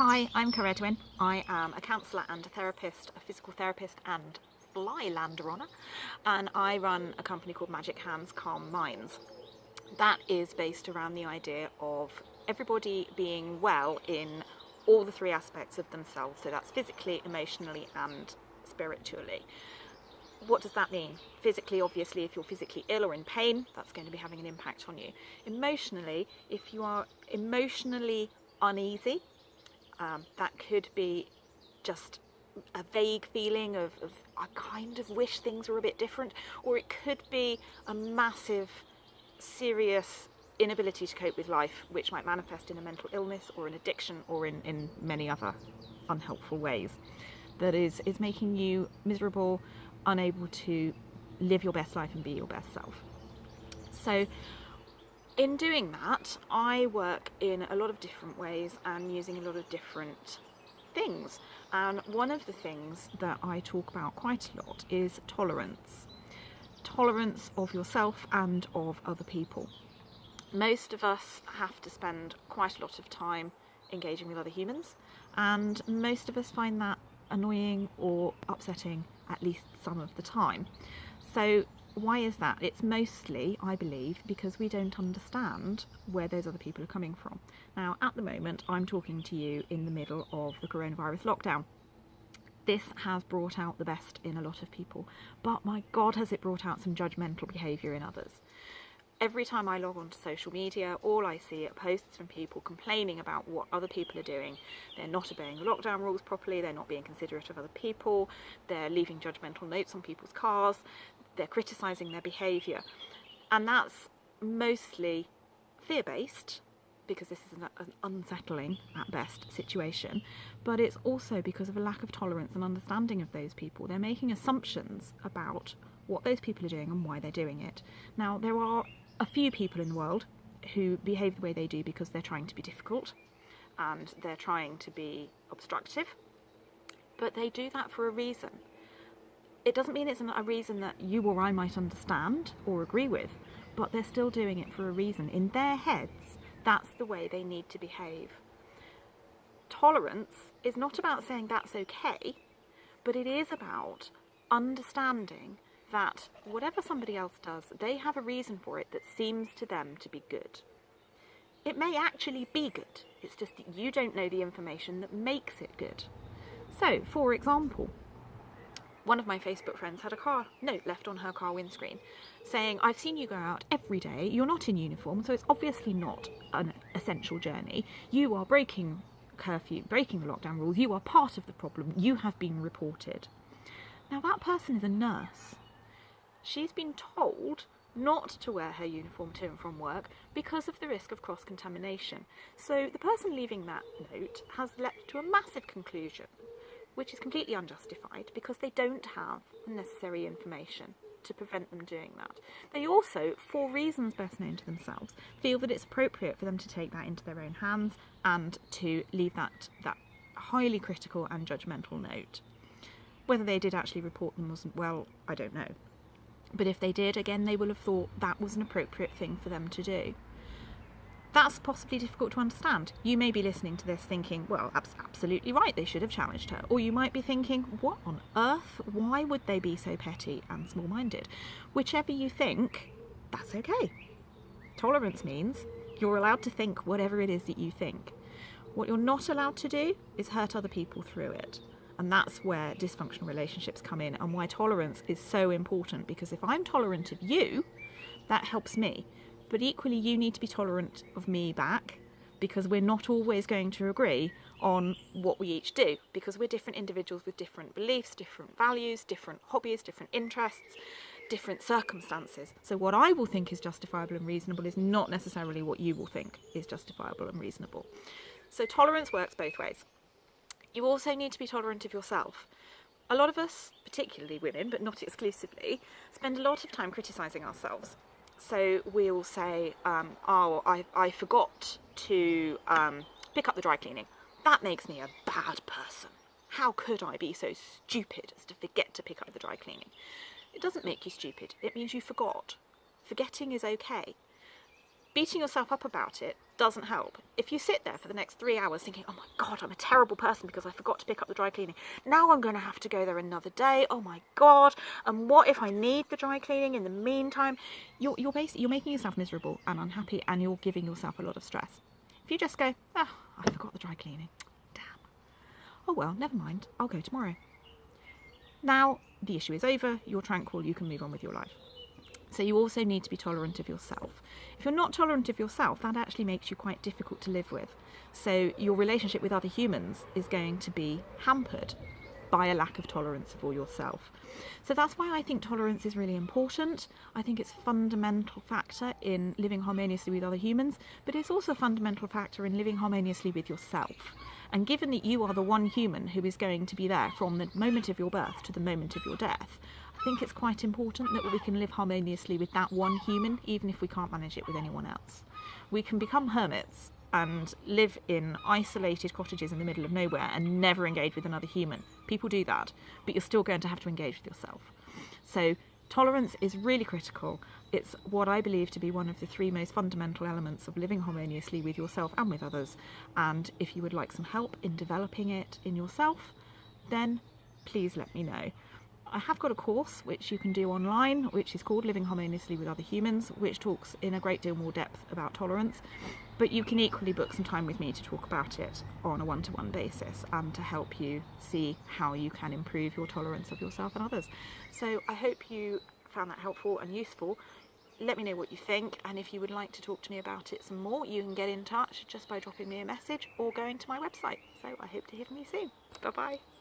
Hi, I'm Cara Edwin. I am a counsellor and a therapist, a physical therapist and fly lander honor, and I run a company called Magic Hands Calm Minds. That is based around the idea of everybody being well in all the three aspects of themselves, so that's physically, emotionally and spiritually. What does that mean? Physically, obviously, if you're physically ill or in pain, that's going to be having an impact on you. Emotionally, if you are emotionally uneasy, that could be just a vague feeling of I kind of wish things were a bit different, or it could be a massive, serious inability to cope with life, which might manifest in a mental illness or an addiction or in many other unhelpful ways. That is making you miserable, unable to live your best life and be your best self. So in doing that, I work in a lot of different ways and using a lot of different things. And one of the things that I talk about quite a lot is tolerance. Tolerance of yourself and of other people. Most of us have to spend quite a lot of time engaging with other humans, and most of us find that annoying or upsetting at least some of the time. So why is that? It's mostly, I believe, because we don't understand where those other people are coming from. Now, at the moment, I'm talking to you in the middle of the coronavirus lockdown. This has brought out the best in a lot of people, but my God, has it brought out some judgmental behaviour in others. Every time I log onto social media, all I see are posts from people complaining about what other people are doing. They're not obeying the lockdown rules properly, they're not being considerate of other people, they're leaving judgmental notes on people's cars, they're criticising their behaviour. And that's mostly fear-based, because this is an unsettling, at best, situation, but it's also because of a lack of tolerance and understanding of those people. They're making assumptions about what those people are doing and why they're doing it. Now, there are a few people in the world who behave the way they do because they're trying to be difficult and they're trying to be obstructive, but they do that for a reason. It doesn't mean it's a reason that you or I might understand or agree with, but they're still doing it for a reason. In their heads, that's the way they need to behave. Tolerance is not about saying that's okay, but it is about understanding that whatever somebody else does, they have a reason for it that seems to them to be good. It may actually be good, it's just that you don't know the information that makes it good. So, for example, one of my Facebook friends had a car note left on her car windscreen saying, I've seen you go out every day, you're not in uniform, so it's obviously not an essential journey. You are breaking curfew, breaking the lockdown rules, you are part of the problem, you have been reported. Now that person is a nurse. She's been told not to wear her uniform to and from work because of the risk of cross-contamination. So the person leaving that note has leapt to a massive conclusion, which is completely unjustified because they don't have the necessary information to prevent them doing that. They also, for reasons best known to themselves, feel that it's appropriate for them to take that into their own hands and to leave that highly critical and judgmental note. Whether they did actually report them wasn't, well, I don't know. But if they did, again, they will have thought that was an appropriate thing for them to do. That's possibly difficult to understand. You may be listening to this thinking, well, that's absolutely right, they should have challenged her. Or you might be thinking, what on earth? Why would they be so petty and small-minded? Whichever you think, that's okay. Tolerance means you're allowed to think whatever it is that you think. What you're not allowed to do is hurt other people through it. And that's where dysfunctional relationships come in, and why tolerance is so important, because if I'm tolerant of you, that helps me. But equally, you need to be tolerant of me back, because we're not always going to agree on what we each do, because we're different individuals with different beliefs, different values, different hobbies, different interests, different circumstances. So what I will think is justifiable and reasonable is not necessarily what you will think is justifiable and reasonable. So tolerance works both ways. You also need to be tolerant of yourself. A lot of us, particularly women, but not exclusively, spend a lot of time criticising ourselves. So we'll say, I forgot to pick up the dry cleaning. That makes me a bad person. How could I be so stupid as to forget to pick up the dry cleaning? It doesn't make you stupid. It means you forgot. Forgetting is okay. beating yourself up about it doesn't help. If you sit there for the next 3 hours thinking, oh my God, I'm a terrible person because I forgot to pick up the dry cleaning. Now I'm going to have to go there another day. Oh my God. And what if I need the dry cleaning in the meantime? You're making yourself miserable and unhappy, and you're giving yourself a lot of stress. If you just go, oh, I forgot the dry cleaning. Damn. Oh well, never mind. I'll go tomorrow. Now the issue is over. You're tranquil. You can move on with your life. So you also need to be tolerant of yourself. If you're not tolerant of yourself, that actually makes you quite difficult to live with. So your relationship with other humans is going to be hampered by a lack of tolerance for yourself. So that's why I think tolerance is really important. I think it's a fundamental factor in living harmoniously with other humans, but it's also a fundamental factor in living harmoniously with yourself. And given that you are the one human who is going to be there from the moment of your birth to the moment of your death, I think it's quite important that we can live harmoniously with that one human, even if we can't manage it with anyone else. We can become hermits and live in isolated cottages in the middle of nowhere and never engage with another human. People do that, but you're still going to have to engage with yourself. So tolerance is really critical. It's what I believe to be one of the 3 most fundamental elements of living harmoniously with yourself and with others. And if you would like some help in developing it in yourself, then please let me know. I have got a course which you can do online, which is called Living Harmoniously with Other Humans, which talks in a great deal more depth about tolerance, but you can equally book some time with me to talk about it on a one-to-one basis and to help you see how you can improve your tolerance of yourself and others. So I hope you found that helpful and useful. Let me know what you think, and if you would like to talk to me about it some more, you can get in touch just by dropping me a message or going to my website. So I hope to hear from you soon. Bye bye.